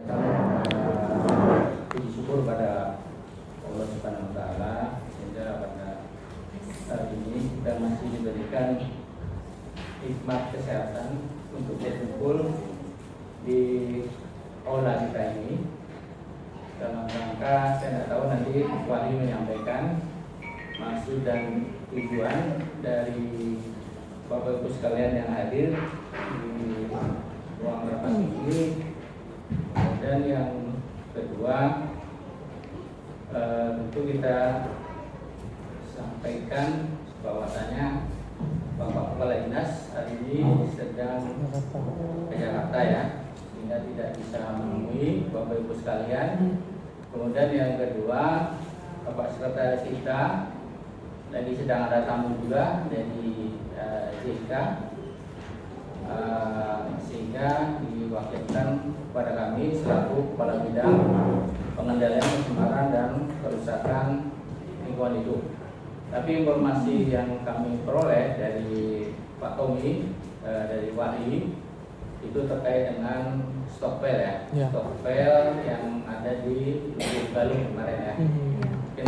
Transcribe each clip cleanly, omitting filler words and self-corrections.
Puji syukur pada Allah Subhanahu wa Ta'ala sehingga pada saat ini kita masih diberikan hikmat kesehatan untuk berkumpul di aula kita ini dalam rangka saya tidak tahu nanti Wali menyampaikan maksud dan tujuan dari Bapak Ibu sekalian yang hadir di ruang rapat ini. Dan yang kedua, tentu kita sampaikan bahwasanya Bapak Kepala Dinas hari ini sedang ke Jakarta ya, sehingga tidak bisa menemui Bapak Ibu sekalian. Kemudian yang kedua, Bapak Sekretaris kita lagi sedang ada tamu juga dari JK, sehingga diwakilkan kepada kami selaku Kepala Bidang Pengendalian Pencemaran dan Kerusakan Lingkungan Hidup. Tapi informasi yang kami peroleh dari Pak Tommy dari WAI itu terkait dengan stokpel ya. Stokpel yang ada di Lubuk Galung kemarin ya.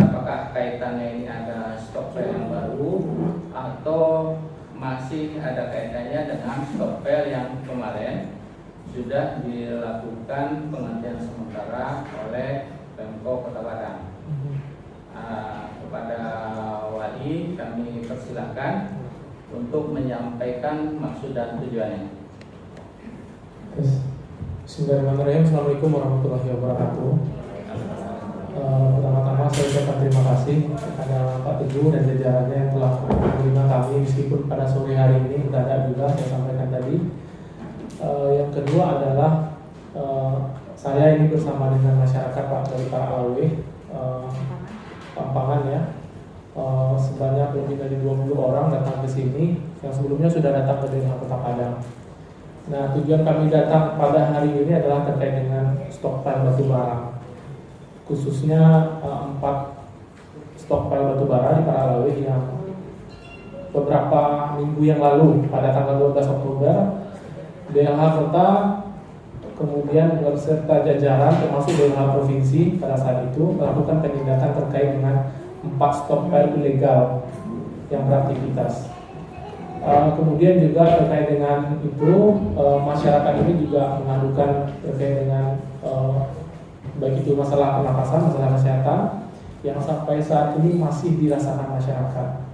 Apakah kaitannya ini ada stokpel yang baru atau masih ada kaitannya dengan stokpel yang kemarin sudah dilakukan penghentian sementara oleh Pemkot Kota Padang. Kepada Wali kami persilakan untuk menyampaikan maksud dan tujuannya. Bismillahirrahmanirrahim. Assalamualaikum warahmatullahi wabarakatuh. Pertama-tama saya ucapkan terima kasih kepada Pak Teguh dan jajarannya yang telah menerima kami meskipun pada sore hari ini mendadak juga saya sampaikan tadi. Yang kedua adalah saya ini bersama dengan masyarakat Pak dari Pak Alawi Pampangan ya, sebanyak lebih dari 20 orang datang ke sini yang sebelumnya sudah datang ke daerah Kota Padang. Nah, tujuan kami datang pada hari ini adalah terkait dengan stokpil batubara, khususnya 4 stokpil batubara di Paralawi yang beberapa minggu yang lalu pada tanggal 12 Oktober DLH Kota kemudian berserta jajaran termasuk DLH Provinsi pada saat itu melakukan penindakan terkait dengan 4 stokpil ilegal yang beraktivitas. Kemudian juga terkait dengan itu masyarakat ini juga mengadukan terkait dengan baik itu masalah pernapasan, masalah kesehatan yang sampai saat ini masih dirasakan masyarakat.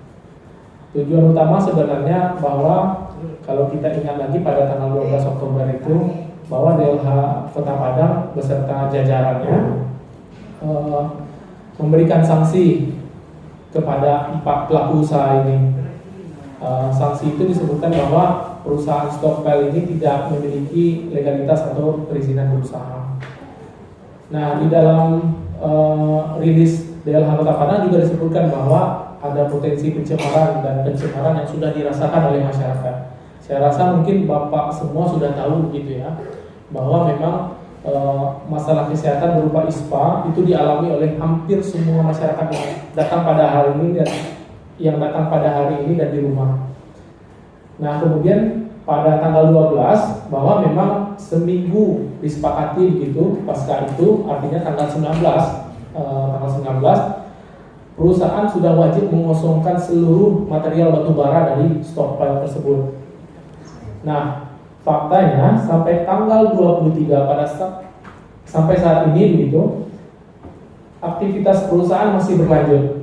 Tujuan utama sebenarnya bahwa kalau kita ingat lagi pada tanggal 12 Oktober itu bahwa DLH Kota Padang beserta jajarannya memberikan sanksi kepada 4 pelaku usaha ini. Sanksi itu disebutkan bahwa perusahaan stokpil ini tidak memiliki legalitas atau perizinan berusaha. Nah, di dalam rilis DLH Kota Padang juga disebutkan bahwa ada potensi pencemaran dan pencemaran yang sudah dirasakan oleh masyarakat. Saya rasa mungkin Bapak semua sudah tahu begitu ya, bahwa memang masalah kesehatan berupa ISPA itu dialami oleh hampir semua masyarakat yang datang pada hari ini dan di rumah. Nah, kemudian pada tanggal 12 bahwa memang seminggu disepakati begitu pasca itu, artinya tanggal 19 perusahaan sudah wajib mengosongkan seluruh material batubara dari stokpil tersebut. Nah, faktanya sampai tanggal 23 sampai saat ini begitu aktivitas perusahaan masih berlanjut.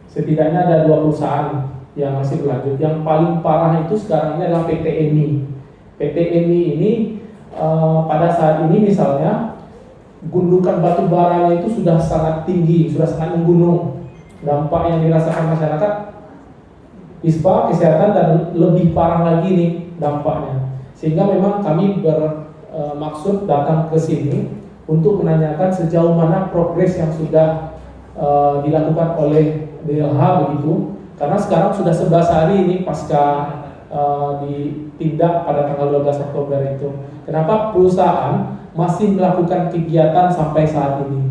Setidaknya ada 2 perusahaan yang masih berlanjut. Yang paling parah itu sekarang ini adalah PT EMI. PT EMI ini pada saat ini misalnya gundukan batu baranya itu sudah sangat tinggi, sudah sangat menggunung. Dampak yang dirasakan masyarakat ISPA kesehatan dan lebih parah lagi nih dampaknya. Sehingga memang kami bermaksud datang ke sini untuk menanyakan sejauh mana progres yang sudah dilakukan oleh DLH begitu. Karena sekarang sudah 11 hari ini pasca ditindak pada tanggal 12 Oktober itu. Kenapa perusahaan masih melakukan kegiatan sampai saat ini?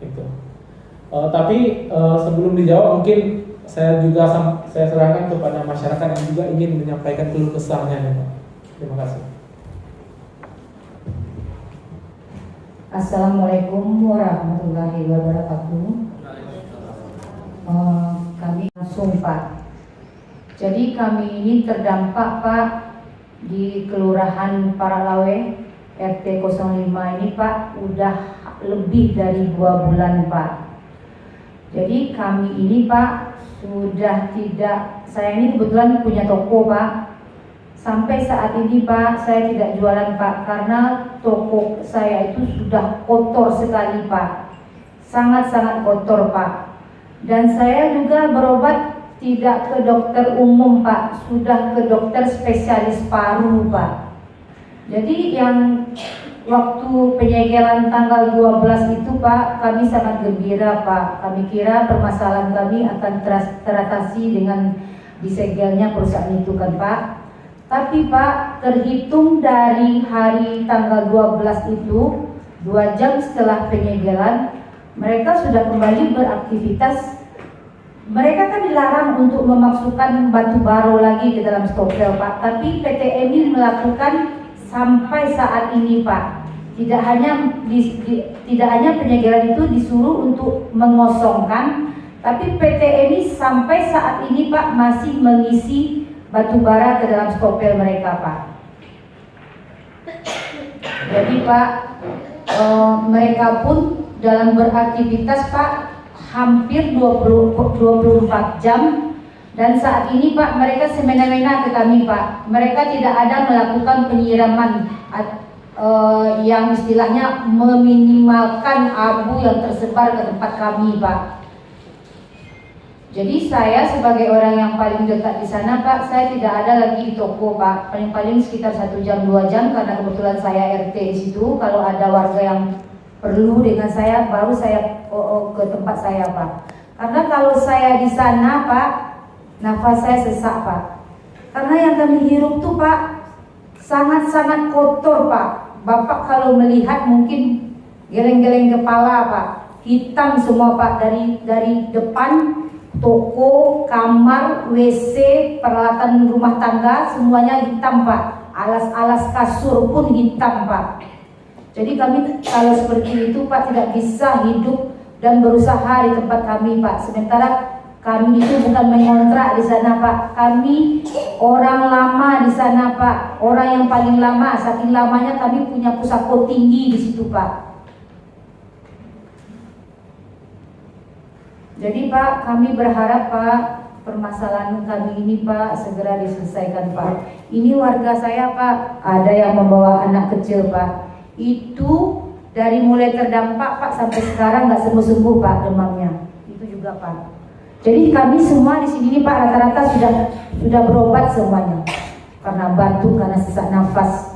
Itu. Tapi sebelum dijawab mungkin saya serahkan kepada masyarakat yang juga ingin menyampaikan keluh kesahnya ya, Pak. Terima kasih. Assalamualaikum warahmatullahi wabarakatuh. Kami langsung Pak. Jadi kami ini terdampak Pak di Kelurahan Paralawe RT 05 ini Pak udah lebih dari 2 bulan Pak. Jadi kami ini Pak sudah tidak, saya ini kebetulan punya toko Pak. Sampai saat ini Pak saya tidak jualan Pak karena toko saya itu sudah kotor sekali Pak. Sangat-sangat kotor Pak. Dan saya juga berobat tidak ke dokter umum Pak, sudah ke dokter spesialis paru Pak. Jadi yang waktu penyegelan tanggal 12 itu Pak, kami sangat gembira Pak. Kami kira permasalahan kami akan teratasi dengan disegelnya perusahaan itu kan Pak. Tapi Pak, terhitung dari hari tanggal 12 itu 2 jam setelah penyegelan, mereka sudah kembali beraktivitas. Mereka kan dilarang untuk memasukkan batu bara lagi ke dalam stopel Pak. Tapi PT ini melakukan sampai saat ini Pak. Tidak hanya penyegelan itu disuruh untuk mengosongkan, tapi PT ini sampai saat ini Pak masih mengisi batu bara ke dalam stopel mereka Pak. Jadi Pak, mereka pun dalam beraktivitas Pak hampir 24 jam. Dan saat ini Pak mereka semena-mena ke kami Pak. Mereka tidak ada melakukan penyiraman yang istilahnya meminimalkan abu yang tersebar ke tempat kami Pak. Jadi saya sebagai orang yang paling dekat di sana Pak, saya tidak ada lagi di toko Pak. Paling-paling sekitar 1 jam 2 jam karena kebetulan saya RT di situ. Kalau ada warga yang perlu dengan saya, baru saya ke tempat saya Pak. Karena kalau saya di sana Pak, nafas saya sesak Pak. Karena yang kami hirup tuh Pak sangat-sangat kotor Pak. Bapak kalau melihat mungkin geleng-geleng kepala Pak. Hitam semua Pak, dari depan toko, kamar, WC, peralatan rumah tangga semuanya hitam Pak. Alas-alas kasur pun hitam Pak. Jadi kami kalau seperti itu Pak tidak bisa hidup dan berusaha di tempat kami Pak. Sementara kami itu bukan mengontrak di sana Pak. Kami orang lama di sana Pak. Orang yang paling lama, saking lamanya kami punya pusako tinggi di situ Pak. Jadi Pak, kami berharap Pak, permasalahan kami ini Pak segera diselesaikan Pak. Ini warga saya Pak, ada yang membawa anak kecil Pak. Itu dari mulai terdampak Pak sampai sekarang nggak sembuh-sembuh Pak demamnya. Itu juga Pak. Jadi kami semua di sini Pak rata-rata sudah berobat semuanya karena batuk, karena sesak nafas.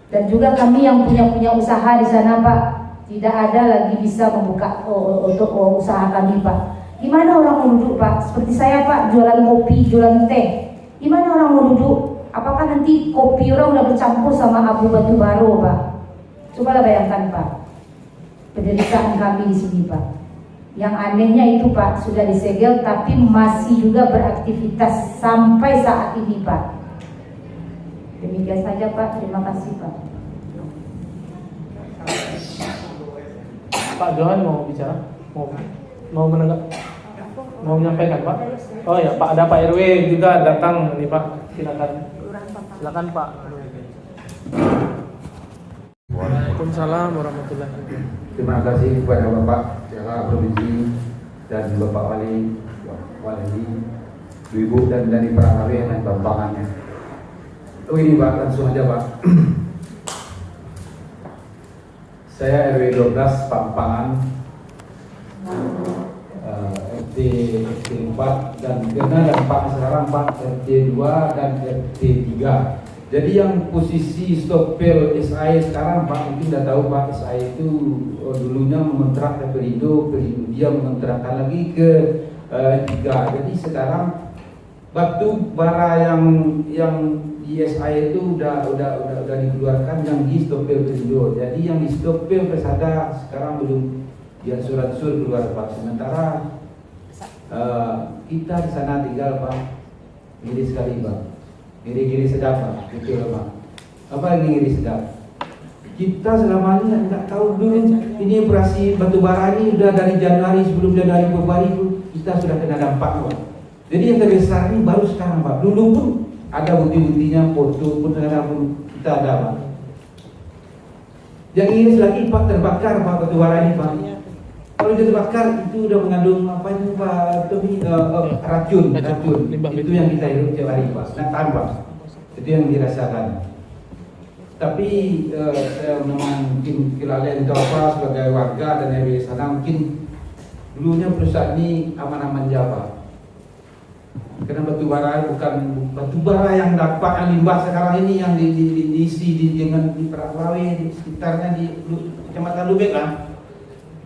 Dan juga kami yang punya usaha di sana Pak, tidak ada lagi bisa membuka untuk usaha kami Pak. Gimana orang mau duduk Pak? Seperti saya Pak, jualan kopi, jualan teh. Gimana orang mau duduk? Apakah nanti kopi orang udah bercampur sama abu batu bara Pak? Cobalah bayangkan Pak, penderitaan kami di sini Pak. Yang anehnya itu Pak, sudah disegel tapi masih juga beraktivitas sampai saat ini Pak. Demikian saja Pak, terima kasih Pak. Pak Johan mau bicara? Mau menenggak? Mau menyampaikan Pak? Oh ya Pak, ada Pak RW juga datang nih Pak. Silakan Pak. Waalaikumsalam warahmatullahi wabarakatuh. Terima kasih kepada Bapak Kepala Provinsi dan Bapak Wali, Ibu dan dari para ahli dan bambangannya. Oh ini Pak, langsung aja Pak. Saya RW 12 Pampangan, RT 4 dan karena dampak sekarang Pak RT 2 dan RT 3. Jadi yang posisi stopel SI sekarang Pak mungkin sudah tahu Pak, SI itu dulunya mengontrak ke Perindo dia mengontrakkan lagi ke 3. Jadi sekarang batu bara yang di SI itu udah dikeluarkan yang di stopel Perindo. Jadi yang di stopel Persada sekarang belum dia surat-surat keluar Pak. Sementara kita di sana tinggal Pak, ngiri sekali Pak. Ngiri sedap Pak, betul Pak. Apa yang ngiri sedap? Kita selama ini nggak tahu dulu ini operasi batubara ini udah dari Januari, sebelum Januari Februari itu kita sudah kena dampak Pak. Jadi yang terbesar ini baru sekarang Pak. Dulu pun ada bukti-buktinya, foto pun kita ada Pak. Yang ini lagi Pak terbakar Pak batubara ini Pak. Kalau dia terbakar itu udah mengandung apa itu Pak? Racun. Itu yang kita hidup tiap hari Pak. Nah, tahan Pak. Itu yang dirasakan. Tapi saya memang mungkin kelalaian atau apa sebagai warga dan RW sana mungkin dulunya perusahaan ini aman-aman Jawa. Karena batubara bukan batubara yang dapat yang limbah sekarang ini yang diisi dengan di Peraklawe di sekitarnya di Kecamatan Lubek lah.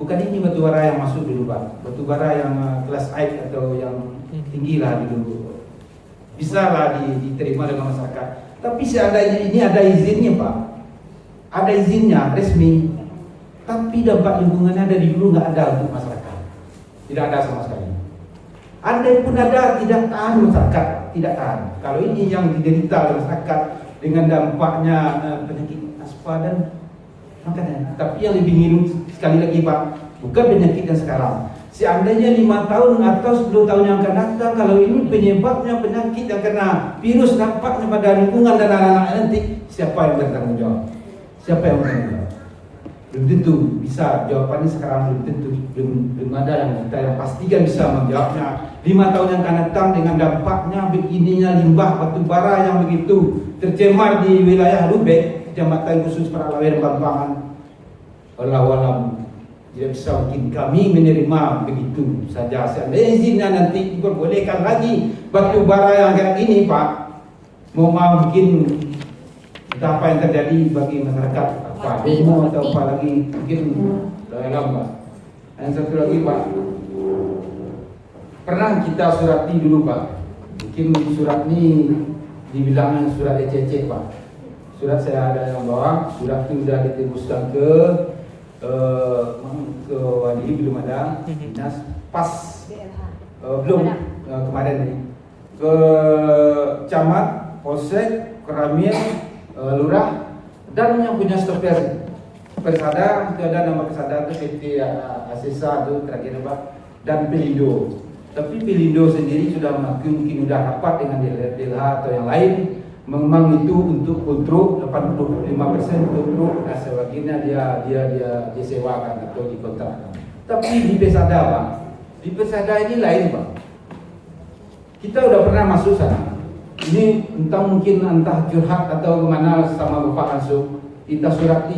Bukan ini batubara yang masuk dulu Pak. Batubara yang kelas A atau yang tinggi lah dulu. Bisa lah diterima dengan masyarakat. Tapi seandainya ini ada izinnya Pak, ada izinnya resmi, tapi dampak lingkungannya dari dulu nggak ada untuk masyarakat, tidak ada sama sekali. Andai pun ada, tidak tahan masyarakat, tidak tahan. Kalau ini yang diderita oleh masyarakat dengan dampaknya penyakit aspa dan makanya. Tapi yang lebih ngilu sekali lagi Pak, bukan penyakit yang sekarang. Seandainya 5 tahun atau 10 tahun yang akan datang, kalau ini penyebabnya penyakit yang kena virus dampaknya pada lingkungan dan anak-anak nanti, siapa yang bertanggung jawab? Siapa yang bertanggung jawab? Belum tentu bisa jawabannya sekarang, belum tentu, belum ada yang kita yang pastikan bisa menjawabnya. 5 tahun yang akan datang dengan dampaknya begininya limbah batubara yang begitu tercemar di wilayah Lubek, Kecamatan khusus Peraklawe dan Bambangan. Wallahualam. Tidak bisa mungkin kami menerima begitu saja. Seandainya izinnya nanti diperbolehkan lagi batubara yang kayak ini Pak, mau mungkin entah apa yang terjadi bagi masyarakat, apa demo atau apa lagi mungkin dalam Pak. Yang satu lagi Pak, pernah kita surati dulu Pak, mungkin surat ini dibilang surat ECC Pak. Surat saya ada yang bawa, surat itu sudah ditembuskan ke Wadi belum ada, dinas pas belum kemarin ini ke camat, polsek, keramil, lurah dan yang punya stopper persada itu ada nama persada itu PT Asesa itu terakhir Pak dan Pelindo. Tapi Pelindo sendiri sudah mungkin sudah rapat dengan DLH atau yang lain. Memang itu untuk kontrol 85% kontrol, nah sebagiannya dia sewakan atau dikontrak. Tapi di Pesada Pak, di Pesada ini lain Pak. Kita udah pernah masuk sana. Ini entah curhat atau kemana sama Bapak langsung. Kita surat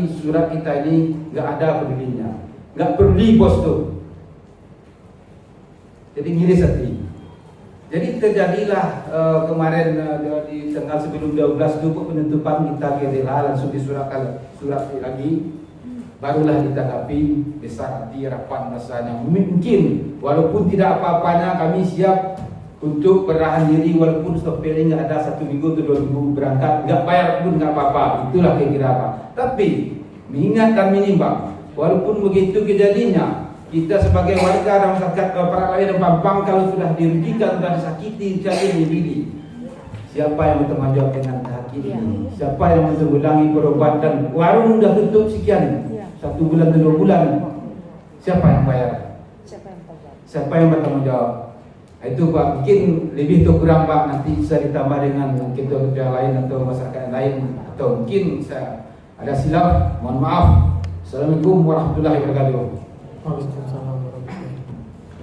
kita ini nggak ada pedulinya, nggak peduli bos tuh. Jadi ngiris hati. Jadi terjadilah kemarin di tanggal sebelum 12 itu penentupan kita ke DLH langsung disuratkan surat lagi, barulah ditanggapi besar hati harapan masanya mungkin walaupun tidak apa-apanya kami siap untuk bertahan diri walaupun stopping nggak ada 1 minggu atau 2 minggu berangkat nggak bayar pun nggak apa-apa, itulah kira-kira apa. Tapi mengingat dan menimbang walaupun begitu kejadiannya, kita sebagai warga dan masyarakat Peraklawe dan Bambang kalau sudah dirugikan, sudah disakiti, jadi diri. Siapa yang bertanggung jawab dengan sakit ini? Siapa yang menanggulangi berobat dan warung sudah tutup sekian, 1 bulan atau 2 bulan? Siapa yang bayar? Siapa yang bertanggung jawab? Itu Pak, mungkin lebih atau kurang Pak, nanti bisa ditambah dengan ketua-ketua yang lain atau masyarakat yang lain, atau mungkin saya ada silap, mohon maaf. Assalamualaikum warahmatullahi wabarakatuh.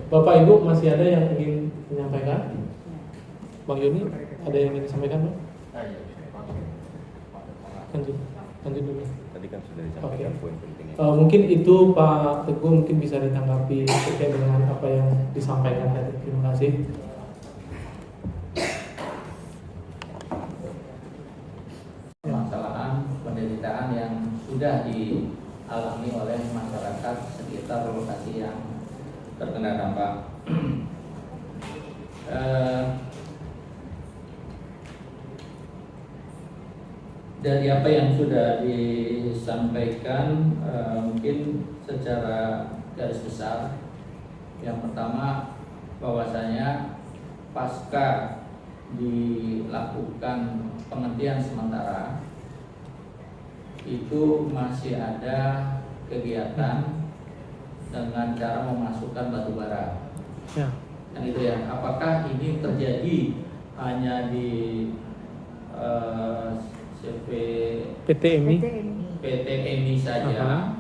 Bapak Ibu masih ada yang ingin menyampaikan? Bang Yoni ada yang ingin disampaikan Bang? Lanjut dulu. Tadi kan sudah disampaikan poin pentingnya. Mungkin itu Pak Teguh mungkin bisa ditanggapi terkait dengan apa yang disampaikan tadi. Terima kasih. Permasalahan penderitaan yang sudah dialami oleh masyarakat sekitar lokasi yang terkena dampak. Dari apa yang sudah disampaikan, mungkin secara garis besar, yang pertama bahwasanya pasca dilakukan penghentian sementara itu masih ada kegiatan dengan cara memasukkan batu bara. Ya. Kan itu ya. Apakah ini terjadi hanya di CV PTMI. PTMI saja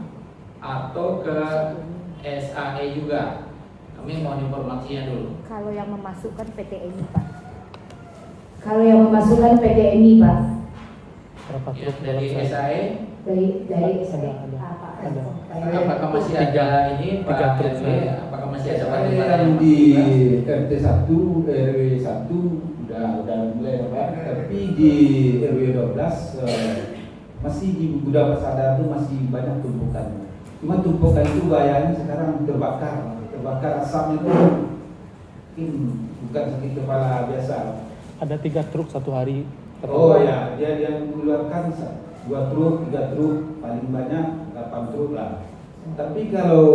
atau ke SAE juga? Kami mohon informasinya dulu. Kalau yang memasukkan PTMI Pak. Kalau yang memasukkan PTMI Pak. Berapa Ya, truk dari dalam SAE, Dari Ada. apakah masih ada ini Pak tiga truk RW? saya. Apakah masih ada batu bara yang yang di dimasukkan? RT 1 RW 1 udah mulai Pak. Tapi di RW 12 masih di gudang Persada itu masih banyak tumpukan. Cuma tumpukan itu gayanya sekarang terbakar asapnya itu mungkin bukan sakit kepala biasa. Ada 3 truk satu hari. Oh ya, dia yang mengeluarkan 2 truk, 3 truk, paling banyak 8 truk lah. Tapi kalau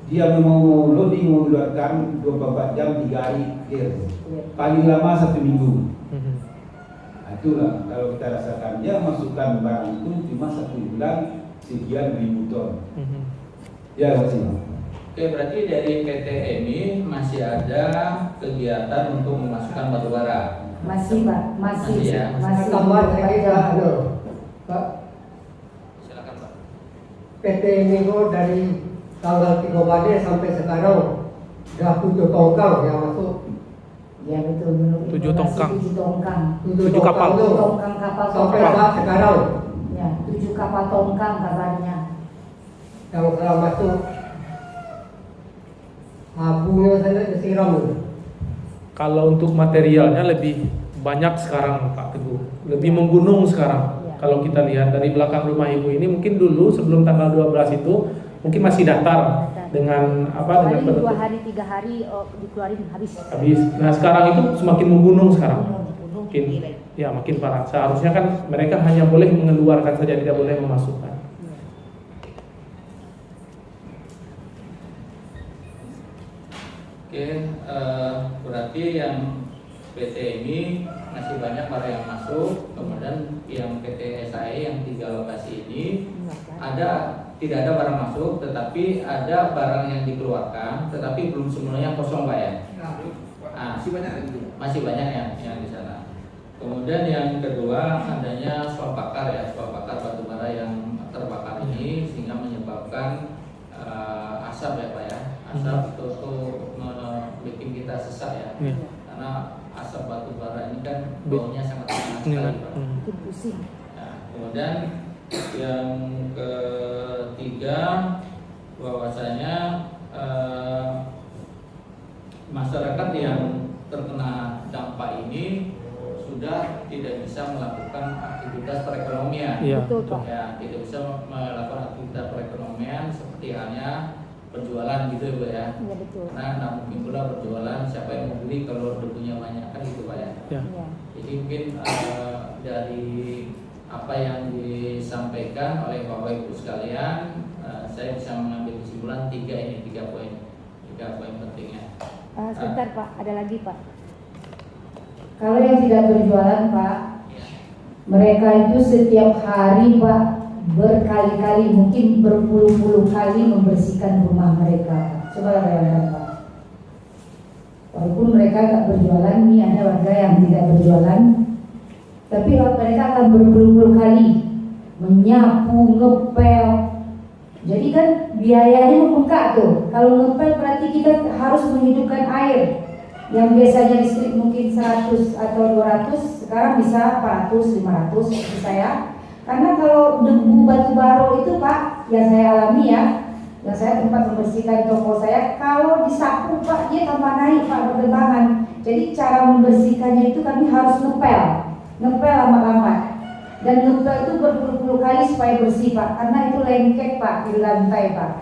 dia mau loading mengeluarkan 24 jam 3 hari akhir, paling lama 1 minggu. Nah, itulah kalau kita rasakan dia masukkan barang itu cuma 1 bulan sekian ribu ton. Ya masih. Oke, berarti dari PTMI masih ada kegiatan untuk memasukkan batu bara. Masih Pak, masih. Masih ya? Masih. Tambahan saya kira Pak, Silakan Pak. PT Minggu dari tanggal 3 Maret sampai sekarang sudah 7 tongkang yang masuk. Ya betul. menurut 7 informasi tongkang. 7 tongkang. 7 kapal. 7 tongkang kapal Sampai tongkang. saat sekarang Ya, 7 kapal tongkang kabarnya. yang telah masuk abunya saya disiram. Kalau untuk materialnya lebih banyak sekarang Pak Teguh, lebih menggunung sekarang. Ya. Kalau kita lihat dari belakang rumah ibu ini, mungkin dulu sebelum tanggal 12 itu mungkin masih datar dengan apa dengan Paling 2 bentuk hari 3 hari dikeluarin habis. habis. Nah sekarang itu semakin menggunung sekarang. Gunung Makin tinggi. ya makin parah. Seharusnya kan mereka hanya boleh mengeluarkan saja, tidak boleh memasukkan. Oke, berarti yang PTMI masih banyak barang yang masuk, kemudian yang PT SAE yang 3 lokasi ini tidak ada barang masuk, tetapi ada barang yang dikeluarkan, tetapi belum semuanya kosong Pak ya. Masih banyak yang di sana. Kemudian yang kedua adanya swab bakar ya, swab bakar batu bara yang terbakar ini sehingga menyebabkan asap ya Pak ya. Asap itu bikin kita sesak ya. Karena asap batu bara ini kan baunya sangat panas sekali Pak. Bikin pusing. Nah, kemudian yang ketiga bahwasanya masyarakat yang terkena dampak ini sudah tidak bisa melakukan aktivitas perekonomian. Iya, Betul, betul. Pak. Ya, tidak bisa melakukan aktivitas perekonomian seperti halnya penjualan gitu ya Bu ya. Iya betul. Karena nggak mungkin pula berjualan, siapa yang mau beli kalau debunya banyak kan gitu Pak ya. Ya. Iya. Jadi mungkin dari apa yang disampaikan oleh Bapak Ibu sekalian, saya bisa mengambil kesimpulan 3 poin pentingnya. Sebentar Pak, ada lagi Pak. Kalau yang tidak berjualan Pak, Ya. mereka itu setiap hari Pak berkali-kali, mungkin berpuluh-puluh kali membersihkan rumah mereka. Coba bayangkan Pak. Walaupun mereka nggak berjualan, ini ada warga yang tidak berjualan, tapi mereka akan berpuluh-puluh kali menyapu, ngepel. Jadi kan biayanya membengkak tuh. Kalau ngepel berarti kita harus menghidupkan air. Yang biasanya listrik mungkin 100 atau 200, sekarang bisa 400, 500 bisa ya. Karena kalau debu batu bara itu Pak, yang saya alami ya, yang saya tempat membersihkan toko saya, kalau disapu Pak, dia tambah naik Pak berterbangan. Jadi cara membersihkannya itu kami harus ngepel lama-lama. Dan ngepel itu berpuluh-puluh kali supaya bersih Pak, karena itu lengket Pak di lantai Pak.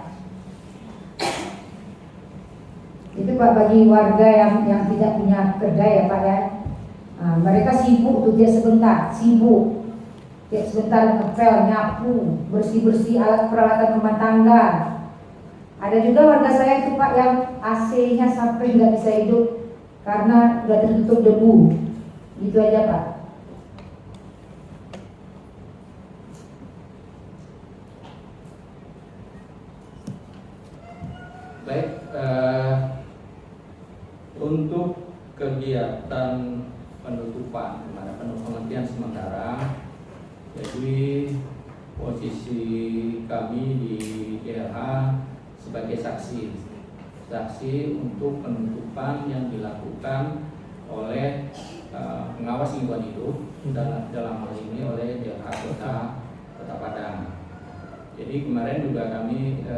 Itu Pak bagi warga yang tidak punya kedai ya Pak ya. Nah, mereka sibuk tuh dia sebentar, tiap sebentar ngepel, nyapu, bersih-bersih alat peralatan rumah tangga. Ada juga warga saya itu Pak yang AC-nya sampai nggak bisa hidup karena udah tertutup debu. Gitu aja Pak. Baik, untuk kegiatan penutupan, penghentian sementara, jadi posisi kami di DLH sebagai saksi untuk penutupan yang dilakukan oleh pengawas lingkungan hidup dalam hal ini oleh DLH Kota Padang. Jadi kemarin juga kami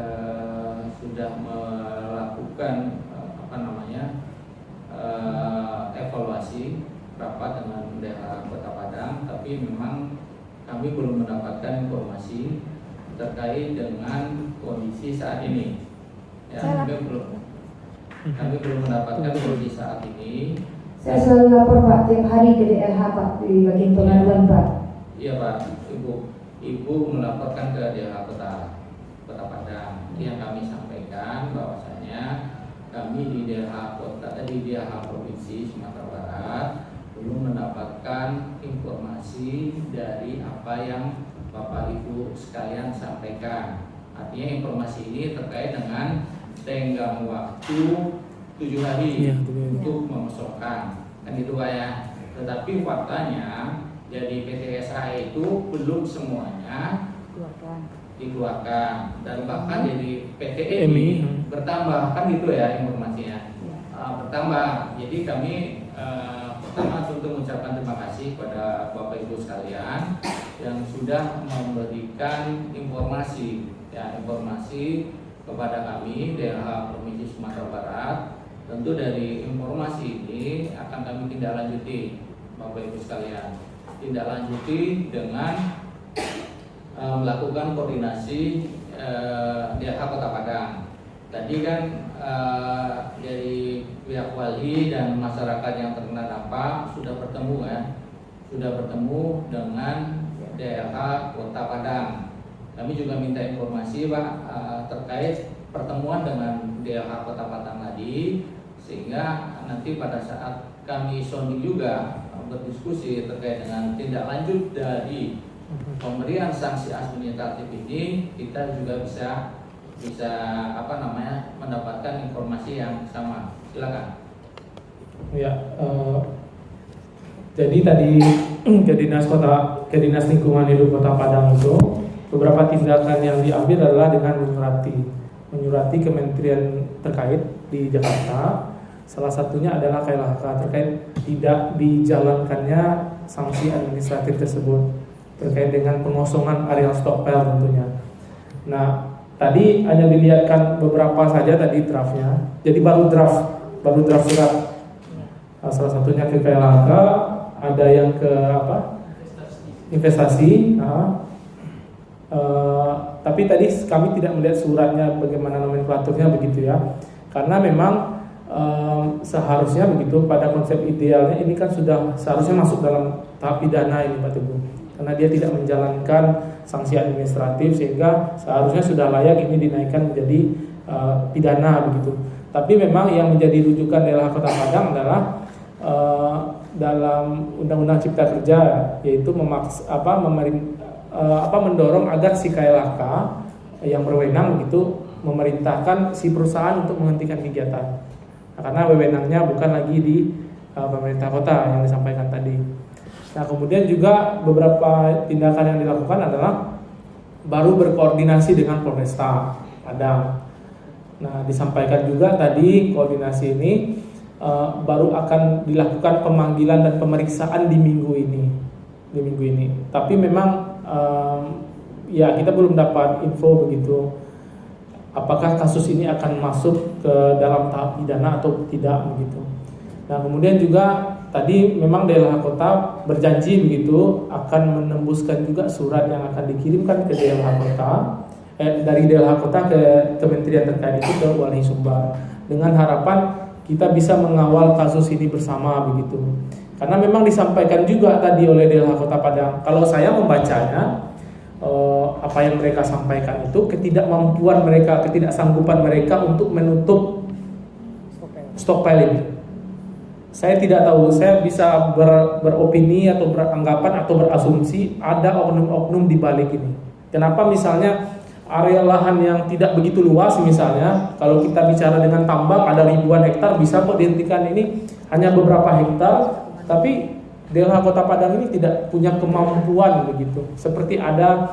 sudah melakukan evaluasi rapat dengan DLH Kota Padang, tapi memang kami belum mendapatkan informasi terkait dengan kondisi saat ini. Ya, kami belum mendapatkan kondisi saat ini. Saya selalu lapor Pak tiap hari ke DLH Pak di bagian pengaduan Pak. Iya Pak, Ibu melaporkan ke DLH Kota Padang. Yang kami sampaikan bahwasanya kami di DLH Provinsi Sumatera Barat belum mendapatkan informasi dari apa yang Bapak Ibu sekalian sampaikan. Artinya informasi ini terkait dengan tenggang waktu 7 hari untuk mengosongkan, kan itu Pak ya. Tetapi faktanya jadi PT SAE itu belum semuanya dikeluarkan, dan bahkan jadi PT EMI bertambah, kan gitu ya informasinya. Bertambah. Jadi kami pertama untuk mengucapkan terima kasih kepada Bapak Ibu sekalian yang sudah memberikan informasi kepada kami DLH Provinsi Sumatera Barat. Tentu dari informasi ini akan kami tindak lanjuti, Bapak Ibu sekalian. Tindak lanjuti dengan melakukan koordinasi DLH Kota Padang. Tadi kan dari pihak wali dan masyarakat yang terkena dampak sudah bertemu dengan DLH Kota Padang. Kami juga minta informasi Pak terkait pertemuan dengan DLH Kota Padang tadi, sehingga nanti pada saat kami sounding juga berdiskusi terkait dengan tindak lanjut dari pemberian sanksi administratif ini, kita juga bisa mendapatkan informasi yang sama. Silakan. Ya, jadi tadi ke Dinas Lingkungan Hidup Kota Padang itu beberapa tindakan yang diambil adalah dengan menyurati kementerian terkait di Jakarta. Salah satunya adalah KLHK terkait tidak dijalankannya sanksi administratif tersebut terkait dengan pengosongan areal stockpile tentunya. Nah, tadi hanya dilihatkan beberapa saja tadi draftnya. Jadi baru draft surat. Nah, salah satunya ke KLHK, ada yang ke investasi. Tapi tadi kami tidak melihat suratnya bagaimana nomenklaturnya begitu ya. Karena memang seharusnya begitu pada konsep idealnya ini kan sudah seharusnya masuk dalam tahap pidana ini Pak Teguh. Karena dia tidak menjalankan sanksi administratif sehingga seharusnya sudah layak ini dinaikkan menjadi pidana begitu. Tapi memang yang menjadi rujukan DLH Kota Padang adalah dalam Undang-Undang Cipta Kerja, yaitu mendorong agar si KLHK yang berwenang begitu memerintahkan si perusahaan untuk menghentikan kegiatan. Nah, karena wewenangnya bukan lagi di pemerintah kota yang disampaikan tadi. Nah, kemudian juga beberapa tindakan yang dilakukan adalah baru berkoordinasi dengan Polresta Padang. Nah, disampaikan juga tadi koordinasi ini baru akan dilakukan pemanggilan dan pemeriksaan di minggu ini. Tapi memang ya kita belum dapat info begitu apakah kasus ini akan masuk ke dalam tahap pidana atau tidak begitu. Nah, kemudian juga tadi memang DLH Kota berjanji begitu akan menembuskan juga surat yang akan dikirimkan ke DLH Kota dari DLH Kota ke kementerian terkait itu ke Wali Sumbar dengan harapan kita bisa mengawal kasus ini bersama begitu. Karena memang disampaikan juga tadi oleh DLH Kota Padang. Kalau saya membacanya apa yang mereka sampaikan itu ketidakmampuan mereka, ketidaksanggupan mereka untuk menutup stockpile ini. Saya tidak tahu, saya bisa beropini atau beranggapan atau berasumsi ada oknum-oknum di balik ini. Kenapa misalnya area lahan yang tidak begitu luas, misalnya kalau kita bicara dengan tambak ada ribuan hektar, bisa kok dihentikan. Ini hanya beberapa hektar, tapi DLH Kota Padang ini tidak punya kemampuan begitu, seperti ada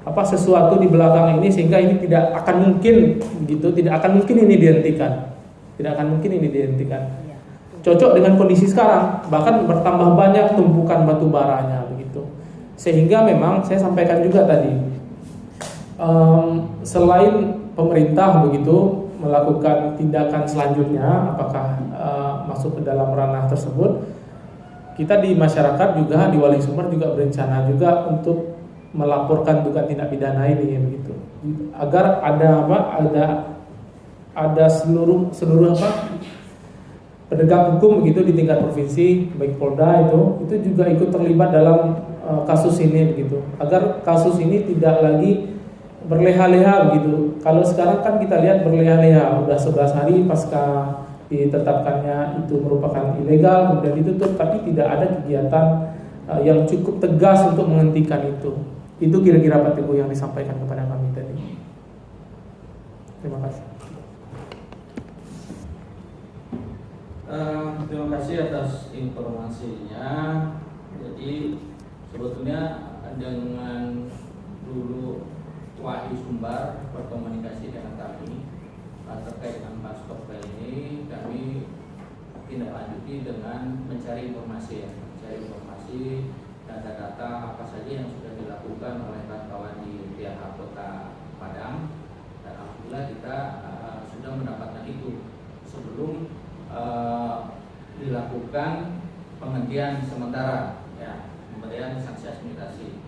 sesuatu di belakang ini sehingga ini tidak akan mungkin begitu, tidak akan mungkin ini dihentikan, cocok dengan kondisi sekarang, bahkan bertambah banyak tumpukan batu baranya begitu. Sehingga memang saya sampaikan juga tadi, selain pemerintah begitu melakukan tindakan selanjutnya, apakah masuk ke dalam ranah tersebut, kita di masyarakat juga di Wali Sumber juga berencana juga untuk melaporkan dugaan tindak pidana ini begitu, agar ada seluruh penegak hukum begitu di tingkat provinsi, baik Polda itu juga ikut terlibat dalam kasus ini begitu, agar kasus ini tidak lagi berleha-leha begitu. Kalau sekarang kan kita lihat berleha-leha, udah 11 hari pasca ditetapkannya itu merupakan ilegal kemudian ditutup, tapi tidak ada kegiatan yang cukup tegas untuk menghentikan itu. Itu kira-kira Pak Teguh yang disampaikan kepada kami tadi. Terima kasih. Terima kasih atas informasinya. Jadi sebetulnya dengan dulu Wahyu Sumbar berkomunikasi dengan kami terkait dengan Pak Stokpel ini, kami tindak lanjuti dengan mencari informasi data-data apa saja yang sudah dilakukan oleh kawan-kawan di DLH Kota Padang, dan alhamdulillah kita sudah mendapatkan itu sebelum dilakukan penghentian sementara, ya, pemberian sanksi administrasi.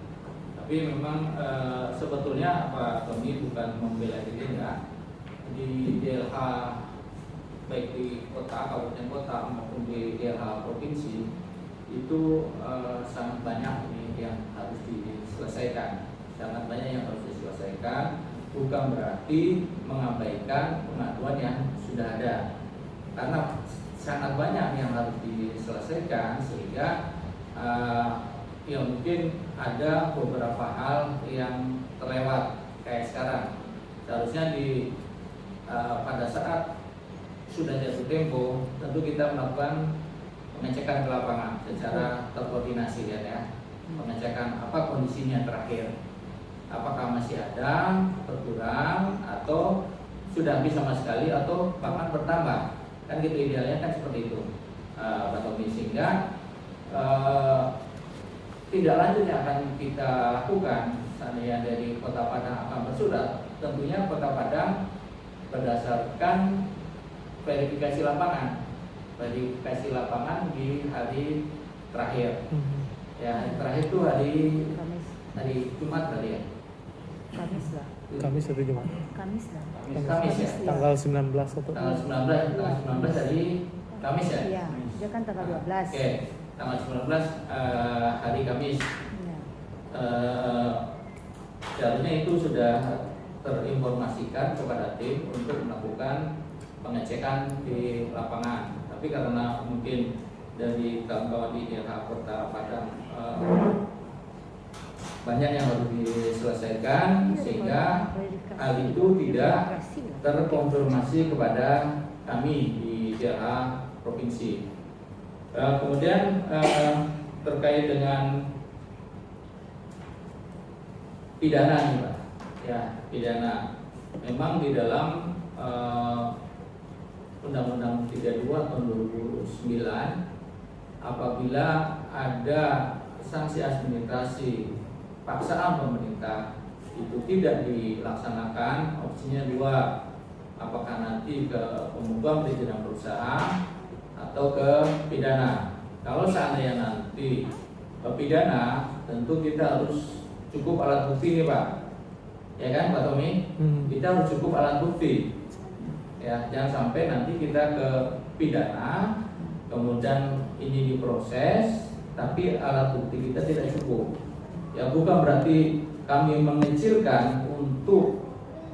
Tapi memang sebetulnya Pak Tony bukan membela diri, enggak. Di DLH baik di kota, kabupaten kota maupun di DLH provinsi itu sangat banyak ini yang harus diselesaikan. Bukan berarti mengabaikan pengaduan yang sudah ada, karena sangat banyak yang harus diselesaikan, sehingga ya mungkin ada beberapa hal yang terlewat kayak sekarang. Seharusnya pada saat sudah jatuh tempo, tentu kita melakukan pengecekan ke lapangan secara terkoordinasi ya. Pengecekan apa kondisinya terakhir, apakah masih ada, berkurang, atau sudah habis sama sekali, atau bahkan bertambah. Kan gitu idealnya kan seperti itu, Pak Tommy. Sehingga tidak lanjut yang akan kita lakukan seandainya dari Kota Padang akan bersurat. Tentunya Kota Padang berdasarkan verifikasi lapangan di hari terakhir. Ya, hari terakhir itu hari Jumat tadi ya. Kamis atau Jumat? Kamis lah. Kamis ya. Tanggal 19 atau Tanggal 19 hari Kamis ya. Iya, dia kan tanggal 12. Oke, tanggal 19 hari Kamis. Iya. Seharusnya itu sudah terinformasikan kepada tim untuk melakukan pengecekan di lapangan. Tapi karena mungkin dari kawan-kawan di DLH Kota Padang banyak yang harus diselesaikan, sehingga hal itu tidak terkonfirmasi kepada kami di DLH Provinsi. Kemudian terkait dengan pidana nih Pak, ya pidana. Memang di dalam Undang-Undang 32 tahun 2009, apabila ada sanksi administrasi paksaan pemerintah itu tidak dilaksanakan, opsinya dua, apakah nanti ke pembubaran perizinan perusahaan atau ke pidana. Kalau seandainya nanti ke pidana, tentu kita harus cukup alat bukti nih Pak, ya kan Pak Tommy? Kita harus cukup alat bukti. Ya, jangan sampai nanti kita ke pidana, kemudian ini diproses, tapi alat bukti kita tidak cukup. Ya, bukan berarti kami mengecilkan untuk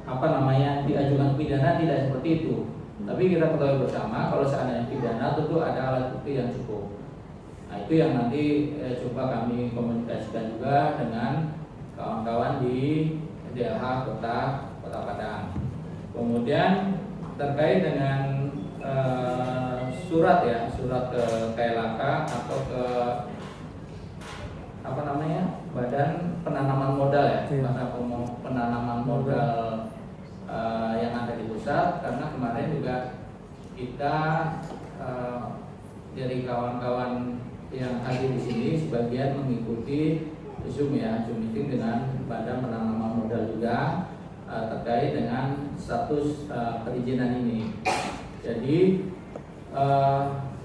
diajukan pidana, tidak seperti itu. Tapi kita ketahui bersama kalau seandainya pidana tentu ada alat bukti yang cukup. Nah, itu yang nanti coba kami komunikasikan juga dengan kawan-kawan di DLH Kota Padang. Kemudian terkait dengan surat ke KLHK atau ke Badan Penanaman Modal penanaman modal yang ada di pusat, karena kemarin juga kita dari kawan-kawan yang hadir di sini sebagian mengikuti Zoom meeting dengan Badan Penanaman Modal juga terkait dengan status perizinan ini. Jadi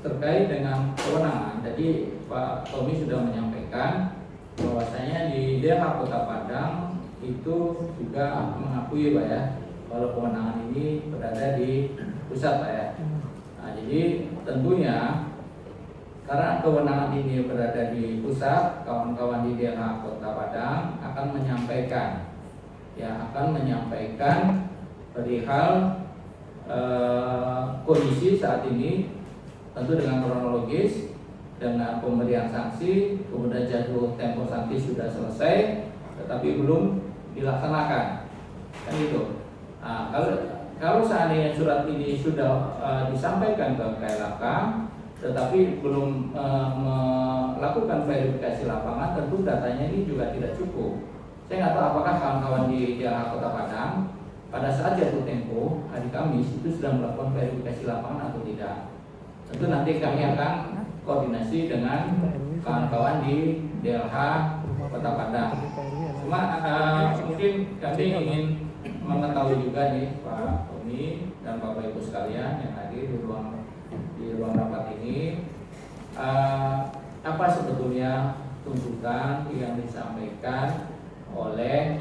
terkait dengan kewenangan, jadi Pak Tommy sudah menyampaikan bahwasanya di DLH Kota Padang itu juga mengakui Pak ya, kalau kewenangan ini berada di pusat Pak ya. Nah, jadi tentunya karena kewenangan ini berada di pusat, kawan-kawan di DLH Kota Padang akan menyampaikan perihal kondisi saat ini, tentu dengan kronologis, dengan pemberian sanksi, kemudian jatuh tempo sanksi sudah selesai, tetapi belum dilaksanakan, kan gitu. Nah, kalau seandainya surat ini sudah disampaikan ke KLHK, tetapi belum melakukan verifikasi lapangan, tentu datanya ini juga tidak cukup. Saya nggak tahu apakah kawan-kawan di DLH Kota Padang pada saat jatuh tempo hari Kamis itu sudah melakukan verifikasi lapangan atau tidak. Tentu nanti kami akan koordinasi dengan kawan-kawan di DLH Kota Padang. Cuma mungkin kami ingin mengetahui juga nih Pak Tommy dan Bapak Ibu sekalian yang hadir di ruang rapat ini, apa sebetulnya tuntutan yang disampaikan oleh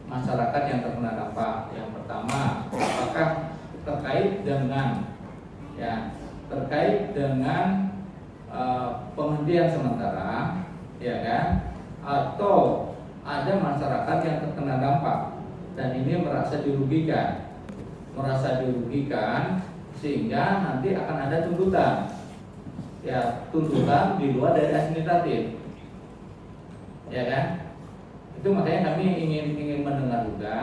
masyarakat yang terkena dampak. Yang pertama, apakah terkait dengan penghentian sementara, ya kan? Atau ada masyarakat yang terkena dampak dan ini merasa dirugikan sehingga nanti akan ada tuntutan di luar dari administratif, ya kan? Itu makanya kami ingin mendengar juga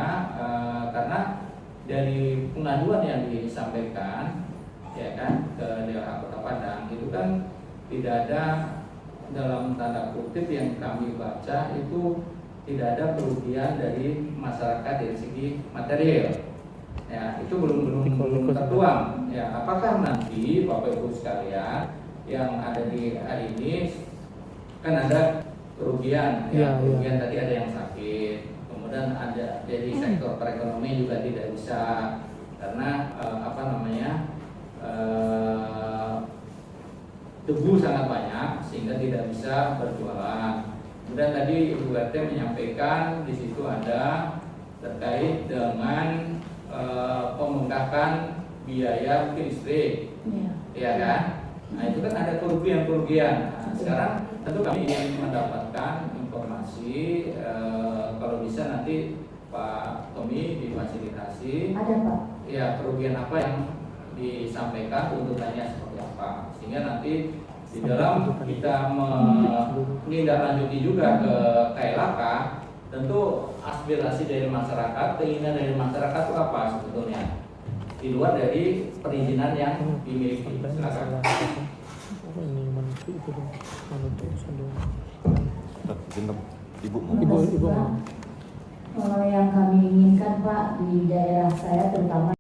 karena dari pengaduan yang disampaikan, ya kan, ke DLH Kota Padang itu kan tidak ada, dalam tanda kutip yang kami baca itu tidak ada kerugian dari masyarakat dari segi material. Ya, itu belum tertuang. Ya, apakah nanti Bapak Ibu sekalian yang ada di hari ini kan ada kerugian, kerugian tadi ada yang sakit, kemudian ada jadi sektor perekonomian juga tidak bisa karena debu sangat banyak sehingga tidak bisa berjualan. Kemudian tadi Ibu RT menyampaikan di situ ada terkait dengan pembengkakan biaya mungkin listrik, ya kan? Nah itu kan ada kerugian. Nah, sekarang tentu kami ingin mendapatkan informasi, kalau bisa nanti Pak Tommy difasilitasi. Ada Pak. Ya, kerugian apa yang disampaikan, tuntutannya seperti apa, sehingga nanti di dalam kita menindaklanjuti juga ke KLHK, tentu aspirasi dari masyarakat, keinginan dari masyarakat itu apa sebetulnya di luar dari perizinan yang dimiliki. Silakan. Ibu. Kalau yang kami inginkan Pak di daerah saya terutama